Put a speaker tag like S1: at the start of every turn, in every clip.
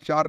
S1: 4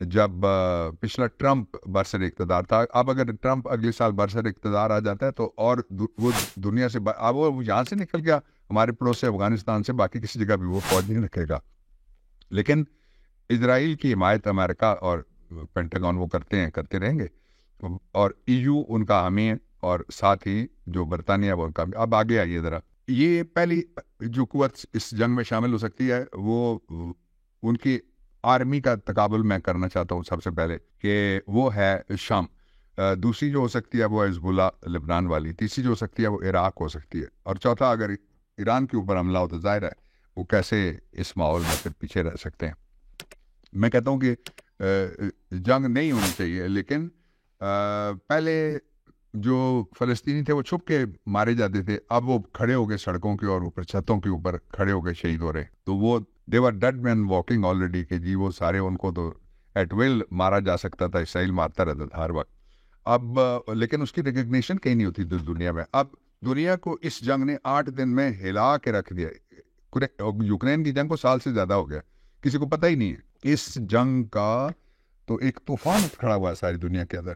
S1: جب پچھلا ٹرمپ برسر اقتدار تھا. اب اگر ٹرمپ اگلے سال برسر اقتدار آ جاتا ہے تو اور وہ دنیا سے اب وہ یہاں سے نکل گیا ہمارے پڑوس سے افغانستان سے, باقی کسی جگہ بھی وہ فوج نہیں رکھے گا. لیکن اسرائیل کی حمایت امریکہ اور پینٹاگون وہ کرتے رہیں گے, اور EU ان کا حامی ہے, اور ساتھ ہی جو برطانیہ وہ ان کا. اب آگے آئیے ذرا, یہ پہلی جو قوت اس جنگ میں شامل ہو سکتی ہے وہ ان کی آرمی کا تقابل میں کرنا چاہتا ہوں سب سے پہلے, کہ وہ ہے شام. دوسری جو ہو سکتی ہے وہ ہے حزب اللہ لبنان والی. تیسری جو ہو سکتی ہے وہ عراق ہو سکتی ہے. اور چوتھا اگر ایران کے اوپر حملہ ہو تو ظاہر ہے وہ کیسے اس ماحول میں پھر پیچھے رہ سکتے ہیں. میں کہتا ہوں کہ جنگ نہیں ہونی چاہیے, لیکن پہلے جو فلسطینی تھے وہ چھپ کے مارے جاتے تھے, اب وہ کھڑے ہو گئے سڑکوں کے اور اوپر چھتوں کے اوپر کھڑے ہو گئے شہید ہو رہے. تو وہ they were dead men walking already, کہ جی وہ سارے ان کو تو ایٹ ول مارا جا سکتا تھا, اسرائیل مارتا رہتا تھا ہر وقت. اب لیکن اس کی ریکگنیشن کہیں نہیں ہوتی دنیا میں. اب دنیا کو اس جنگ نے 8 دن میں ہلا کے رکھ دیا. یوکرین کی جنگ کو سال سے زیادہ ہو گیا, کسی کو پتہ ہی نہیں ہے. اس جنگ کا تو ایک طوفان کھڑا ہوا ہے ساری دنیا کے اندر.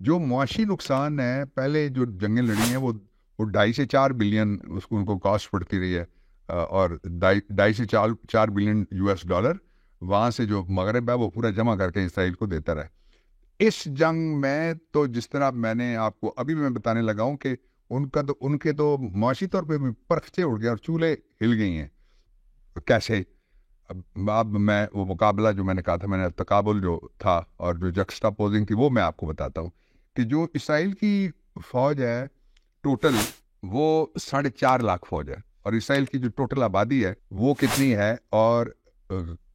S1: جو معاشی نقصان ہے, پہلے جو جنگیں لڑی ہیں وہ 2.5 سے 4 بلین ان کو کاسٹ پڑتی رہی ہے, اور 2.5 سے 4 بلین $US وہاں سے جو مغرب ہے وہ پورا جمع کر کے اسرائیل کو دیتا رہا. اس جنگ میں تو جس طرح میں نے آپ کو ابھی میں بتانے لگا ہوں کہ ان کے تو معاشی طور پہ پرخچے اڑ گئے اور چولہے ہل گئی ہیں. کیسے؟ اب میں وہ مقابلہ جو میں نے کہا تھا, میں نے تقابل جو تھا اور جو جکسٹا پوزنگ تھی وہ میں آپ کو بتاتا ہوں کہ جو اسرائیل کی فوج ہے ٹوٹل وہ 4.5 لاکھ فوج ہے, اور اسرائیل کی جو ٹوٹل آبادی ہے وہ کتنی ہے, اور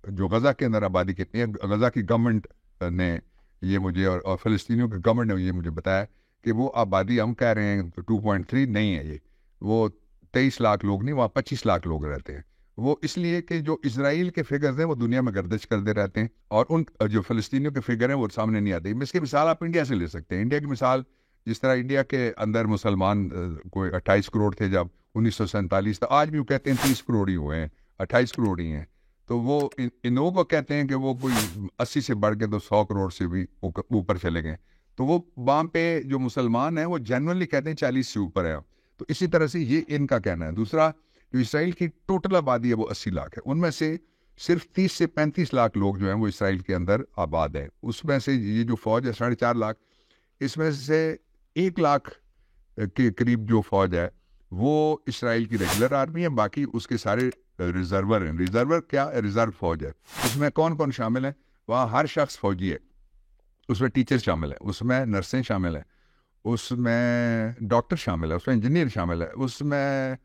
S1: جو غزہ کے اندر آبادی کتنی ہے. غزہ کی گورنمنٹ نے یہ مجھے اور فلسطینیوں کی گورنمنٹ نے یہ مجھے بتایا کہ وہ آبادی ہم کہہ رہے ہیں 2.3 نہیں ہے, یہ وہ 23 لاکھ لوگ نہیں, وہاں 25 لاکھ لوگ رہتے ہیں. وہ اس لیے کہ جو اسرائیل کے فگرز ہیں وہ دنیا میں گردش کرتے رہتے ہیں, اور ان جو فلسطینیوں کے فگر ہیں وہ سامنے نہیں آتے. اس کی مثال آپ انڈیا سے لے سکتے ہیں. انڈیا کی مثال, جس طرح انڈیا کے اندر مسلمان کوئی 28 کروڑ تھے جب 1947 تھا, آج بھی وہ کہتے ہیں 30 کروڑ ہی ہوئے ہیں, 28 کروڑ ہی ہیں. تو وہ ان لوگوں کو کہتے ہیں کہ وہ کوئی 80 سے بڑھ کے تو 100 کروڑ سے بھی اوپر چلے گئے. تو وہ وہاں پہ جو مسلمان ہیں وہ جنرلی کہتے ہیں 40 سے اوپر ہے. تو اسی طرح سے یہ ان کا کہنا ہے. دوسرا, جو اسرائیل کی ٹوٹل آبادی ہے وہ 80 لاکھ ہے, ان میں سے صرف 30 سے 35 لاکھ لوگ جو ہیں وہ اسرائیل کے اندر آباد ہیں. اس میں سے یہ جو فوج ہے 4.5 لاکھ, اس میں سے 1 لاکھ کے قریب جو فوج ہے وہ اسرائیل کی ریگولر آرمی ہے, باقی اس کے سارے ریزرور ہیں. ریزرور کیا؟ ریزرو فوج ہے. اس میں کون کون شامل ہیں؟ وہاں ہر شخص فوجی ہے. اس میں ٹیچر شامل ہیں, اس میں نرسیں شامل ہیں, اس میں ڈاکٹر شامل ہے, اس میں انجینئر شامل ہے, اس میں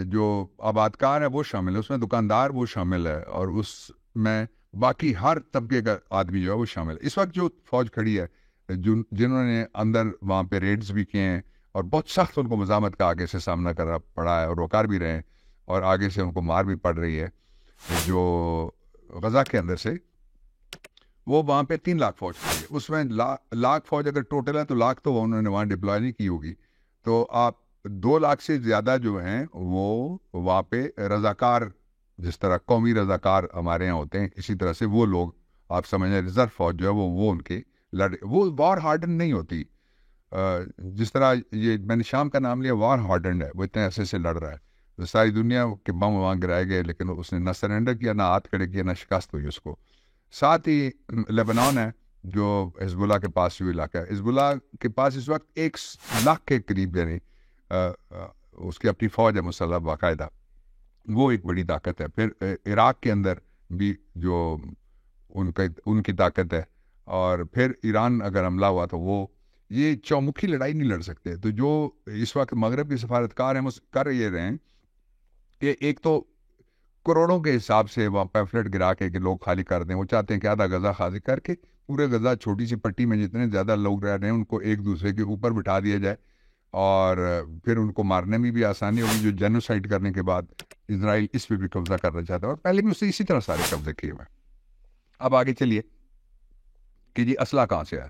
S1: جو آبادکار ہے وہ شامل ہے, اس میں دکاندار وہ شامل ہے, اور اس میں باقی ہر طبقے کا آدمی جو ہے وہ شامل ہے. اس وقت جو فوج کھڑی ہے جنہوں نے اندر وہاں پہ ریڈز بھی کیے ہیں, اور بہت سخت ان کو مزاحمت کا آگے سے سامنا کرنا پڑا ہے, اور وہ کر بھی رہے ہیں, اور آگے سے ان کو مار بھی پڑ رہی ہے. جو غزہ کے اندر سے وہ وہاں پہ 3 لاکھ فوج کھڑی ہے. اس میں لاکھ فوج اگر ٹوٹل ہے تو لاکھ تو انہوں نے وہاں ڈپلوائے نہیں کی ہوگی. تو آپ 2 لاکھ سے زیادہ جو ہیں وہ وہاں پہ رضاکار, جس طرح قومی رضاکار ہمارے یہاں ہوتے ہیں, اسی طرح سے وہ لوگ آپ سمجھیں ریزرو فوج جو ہے وہ ان کے وہ وار ہارڈن نہیں ہوتی. جس طرح یہ میں نے شام کا نام لیا, وار ہارڈنڈ ہے, وہ اتنے عرصے سے لڑ رہا ہے. ساری دنیا کے بم وہاں گرائے گئے, لیکن اس نے نہ سرنڈر کیا, نہ ہاتھ کھڑے کیا, نہ شکست ہوئی اس کو. ساتھ ہی لیبنان ہے جو حزب اللہ کے پاس جو علاقہ ہے. حزب اللہ کے پاس اس وقت 1 لاکھ کے قریب, یعنی اس کی اپنی فوج ہے مسلح باقاعدہ, وہ ایک بڑی طاقت ہے. پھر عراق کے اندر بھی جو ان کی طاقت ہے, اور پھر ایران اگر حملہ ہوا تو وہ یہ چومکھی لڑائی نہیں لڑ سکتے. تو جو اس وقت مغرب کے سفارتکار ہیں وہ کر یہ رہے ہیں کہ ایک تو کروڑوں کے حساب سے وہاں پیمفلٹ گرا کے کہ لوگ خالی کر دیں. وہ چاہتے ہیں کہ آدھا غزہ خالی کر کے پورے غزہ چھوٹی سی پٹی میں جتنے زیادہ لوگ رہ رہے ہیں ان کو ایک دوسرے کے اوپر بٹھا دیا جائے, اور پھر ان کو مارنے میں بھی آسانی ہوگی. جو جینوسائڈ کرنے کے بعد اسرائیل اس پہ بھی قبضہ کرنا چاہتا ہے, اور پہلے بھی اسے اسی طرح سارے قبضے کیے ہوئے. اب آگے چلیے کہ جی اسلحہ کہاں سے ہے,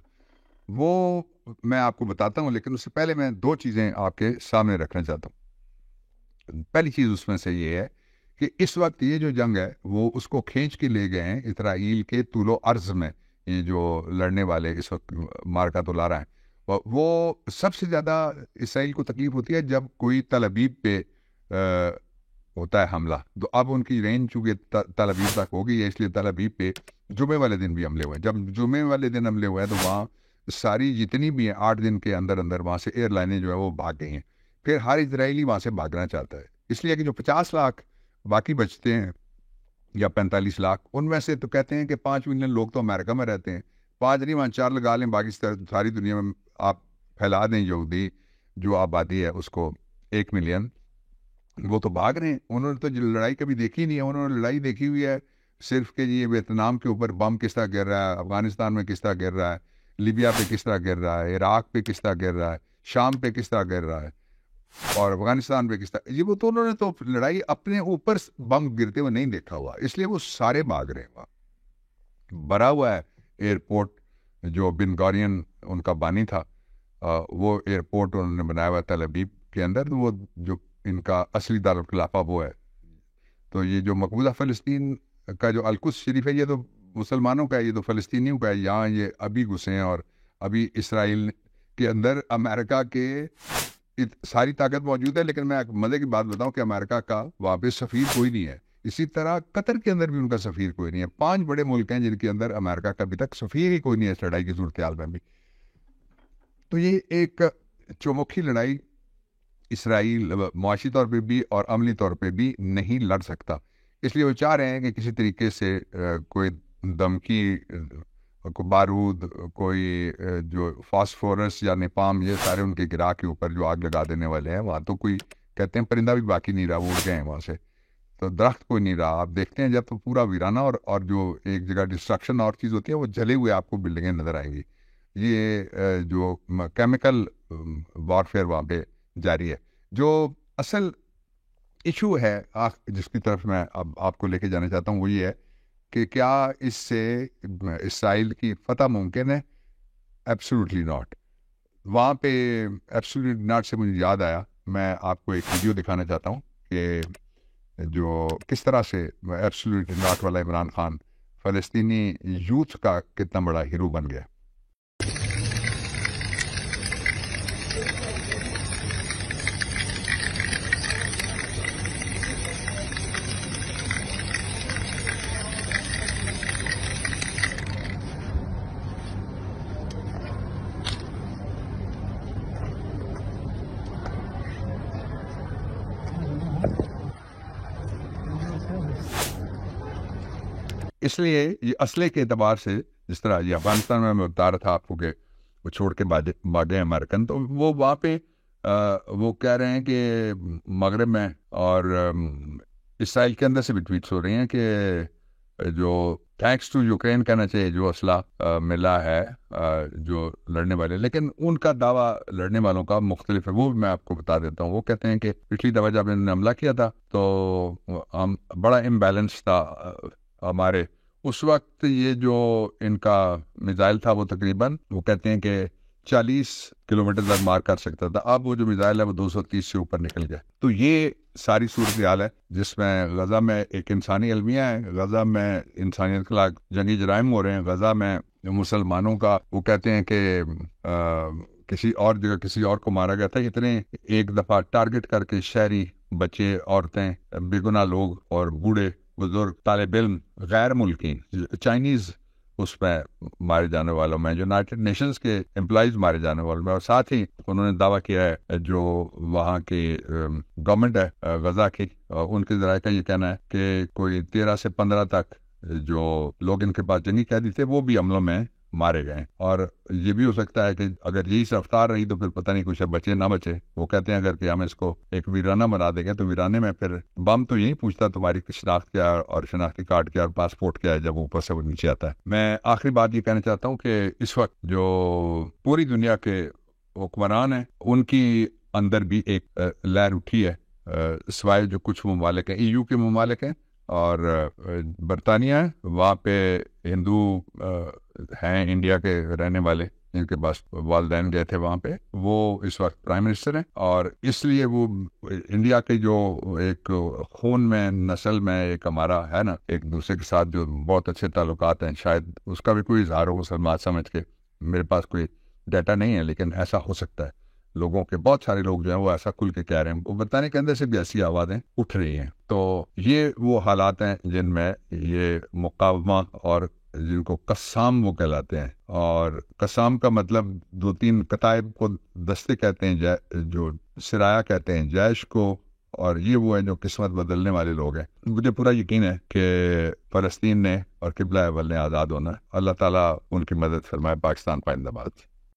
S1: وہ میں آپ کو بتاتا ہوں, لیکن اس سے پہلے میں 2 چیزیں آپ کے سامنے رکھنا چاہتا ہوں. پہلی چیز اس میں سے یہ ہے کہ اس وقت یہ جو جنگ ہے وہ اس کو کھینچ کے لے گئے ہیں اسرائیل کے طول و عرض میں. یہ جو لڑنے والے اس وقت مارکا تو لا رہا ہے، وہ سب سے زیادہ اسرائیل کو تکلیف ہوتی ہے جب کوئی تل ابیب پہ ہوتا ہے حملہ. تو اب ان کی رینج چونکہ تل ابیب تک ہو گئی ہے، اس لیے تل ابیب پہ جمعے والے دن بھی حملے ہوئے. جب جمعے والے دن حملے ہوئے ہیں تو وہاں ساری جتنی بھی ہیں 8 دن کے اندر اندر وہاں سے ایئر لائنیں جو ہے وہ بھاگ گئی ہیں. پھر ہر اسرائیلی وہاں سے بھاگنا چاہتا ہے، اس لیے کہ جو 50 لاکھ باقی بچتے ہیں یا 45 لاکھ، ان میں سے تو کہتے ہیں کہ 5 ملین لوگ تو امریکہ میں رہتے ہیں، 5 نہیں وہاں 4 لگا لیں، باقی ساری دنیا میں آپ پھیلا دیں یہودی جو آبادی ہے اس کو 1 ملین. وہ تو بھاگ رہے ہیں، انہوں نے تو لڑائی کبھی دیکھی نہیں ہے. انہوں نے لڑائی دیکھی ہوئی ہے صرف کہ یہ ویتنام کے اوپر بم کس طرح گر رہا ہے، افغانستان میں کس طرح گر رہا ہے، لیبیا پہ کس طرح گر رہا ہے، عراق پہ کس طرح گر رہا ہے، شام پہ کس طرح گر رہا ہے، اور افغانستان پہ کس طرح. یہ وہ تو انہوں نے تو لڑائی اپنے اوپر بم گرتے ہوئے نہیں دیکھا ہوا، اس لیے وہ سارے بھاگ رہے ہیں. وہاں بھرا ہوا ہے ایئرپورٹ جو بن گورین ان کا بانی تھا، وہ ایئرپورٹ انہوں نے بنایا ہوا تل ابیب کے اندر. وہ جو ان کا اصلی دارالخلافہ وہ ہے. تو یہ جو مقبوضہ فلسطین کا جو القدس شریف ہے، یہ تو مسلمانوں کا ہے، یہ تو فلسطینیوں کا ہے. یہاں یہ ابھی گھسے ہیں، اور ابھی اسرائیل کے اندر امریکہ کے ساری طاقت موجود ہے. لیکن میں ایک مزے کی بات بتاؤں کہ امریکہ کا وہاں پہ سفیر کوئی نہیں ہے. اسی طرح قطر کے اندر بھی ان کا سفیر کوئی نہیں ہے. 5 بڑے ملک ہیں جن کے اندر امریکہ کا ابھی تک سفیر ہی کوئی نہیں ہے اس لڑائی کی صورتحال میں بھی. تو یہ ایک چومکھی لڑائی اسرائیل معاشی طور پہ بھی اور عملی طور پہ بھی نہیں لڑ سکتا. اس لیے وہ چاہ رہے ہیں کہ کسی طریقے سے کوئی دھمکی، کوئی بارود، کوئی جو فاسفورس یا نیپام، یہ سارے ان کے گرا کے اوپر جو آگ لگا دینے والے ہیں. وہاں تو کوئی کہتے ہیں پرندہ بھی باقی نہیں رہا، وہ اڑ گئے ہیں وہاں سے. تو درخت کوئی نہیں رہا. آپ دیکھتے ہیں جب تو پورا ویرانہ اور جو ایک جگہ ڈسٹرکشن اور چیز ہوتی ہے، وہ جلے ہوئے آپ کو بلڈنگیں نظر آئیں گی. یہ جو کیمیکل وارفیئر وہاں پہ جاری ہے. جو اصل ایشو ہے جس کی طرف میں اب آپ کو لے کے جانا چاہتا ہوں، وہ یہ ہے کہ کیا اس سے اسرائیل کی فتح ممکن ہے؟ Absolutely not. وہاں پہ ایبسولوٹلی ناٹ سے مجھے یاد آیا، میں آپ کو ایک ویڈیو دکھانا چاہتا ہوں کہ جو کس طرح سے ایبسولوٹلی ناٹ والا عمران خان فلسطینی یوتھ کا کتنا بڑا ہیرو بن گیا. اس لیے یہ اسلحے کے اعتبار سے، جس طرح یہ افغانستان میں بتا رہا تھا آپ کو کہ وہ چھوڑ کے بھاگے امریکن، تو وہ وہاں پہ وہ کہہ رہے ہیں کہ مغرب میں اور اسرائیل کے اندر سے بھی ٹویٹس ہو رہی ہیں کہ جو تھینکس ٹو یوکرین کہنا چاہیے، جو اسلحہ ملا ہے جو لڑنے والے. لیکن ان کا دعویٰ لڑنے والوں کا مختلف ہے، وہ بھی میں آپ کو بتا دیتا ہوں. وہ کہتے ہیں کہ پچھلی دفعہ جب انہوں نے حملہ کیا تھا تو بڑا امبیلنس تھا ہمارے اس وقت. یہ جو ان کا میزائل تھا وہ تقریباً وہ کہتے ہیں کہ 40 کلومیٹر تک مار کر سکتا تھا. اب وہ جو میزائل ہے وہ 230 سے اوپر نکل گیا. تو یہ ساری صورتحال ہے جس میں غزہ میں ایک انسانی المیہ ہے، غزہ میں انسانیت کے خلاف جنگی جرائم ہو رہے ہیں، غزہ میں مسلمانوں کا وہ کہتے ہیں کہ کسی اور جگہ کسی اور کو مارا گیا تھا. اتنے ایک دفعہ ٹارگٹ کر کے شہری، بچے، عورتیں، بے گناہ لوگ اور بوڑھے بزرگ، طالب علم، غیر ملکی، چائنیز اس میں مارے جانے والوں میں، یونائٹڈ نیشنز کے امپلائیز مارے جانے والوں میں. اور ساتھ ہی انہوں نے دعویٰ کیا ہے جو وہاں کی گورنمنٹ ہے غزہ کی، ان کے ذرائع کا یہ کہنا ہے کہ کوئی 13 سے 15 تک جو لوگ ان کے پاس جنگی قیدی تھے وہ بھی حملوں میں مارے گئے. اور یہ بھی ہو سکتا ہے کہ اگر یہی رفتار رہی تو پھر پتہ نہیں کچھ بچے نہ بچے. وہ کہتے ہیں اگر کہ ہم اس کو ایک ویرانہ بنا دیں گے تو ویرانے میں پھر بم تو یہی پوچھتا تمہاری شناخت کیا اور شناختی کارڈ کیا اور پاسپورٹ کیا ہے جب اوپر سے وہ نیچے آتا ہے. میں آخری بات یہ کہنا چاہتا ہوں کہ اس وقت جو پوری دنیا کے حکمران ہیں ان کی اندر بھی ایک لہر اٹھی ہے، سوائے جو کچھ ممالک ہیں، EU کے ممالک ہیں اور برطانیہ ہے، وہاں پہ ہندو ہیں انڈیا کے رہنے والے ان کے پاس والدین گئے تھے وہاں پہ، وہ اس وقت پرائم منسٹر ہیں، اور اس لیے وہ انڈیا کے جو ایک خون میں نسل میں ایک ہمارا ہے نا ایک دوسرے کے ساتھ جو بہت اچھے تعلقات ہیں، شاید اس کا بھی کوئی اظہار ہو سلمان سمجھ کے. میرے پاس کوئی ڈیٹا نہیں ہے لیکن ایسا ہو سکتا ہے. لوگوں کے بہت سارے لوگ جو ہیں وہ ایسا کھل کے کہہ رہے ہیں، وہ بتانے کے اندر سے بھی ایسی آوازیں اٹھ رہی ہیں. تو یہ وہ حالات ہیں جن میں یہ مقاومہ، اور جن کو قسام وہ کہلاتے ہیں، اور قسام کا مطلب 2-3 کتائب کو دستے کہتے ہیں، جو سرایا کہتے ہیں جیش کو، اور یہ وہ ہیں جو قسمت بدلنے والے لوگ ہیں. مجھے پورا یقین ہے کہ فلسطین نے اور قبلہ اول نے آزاد ہونا ہے. اللہ تعالیٰ ان کی مدد فرمائے. پاکستان پائندہ باد.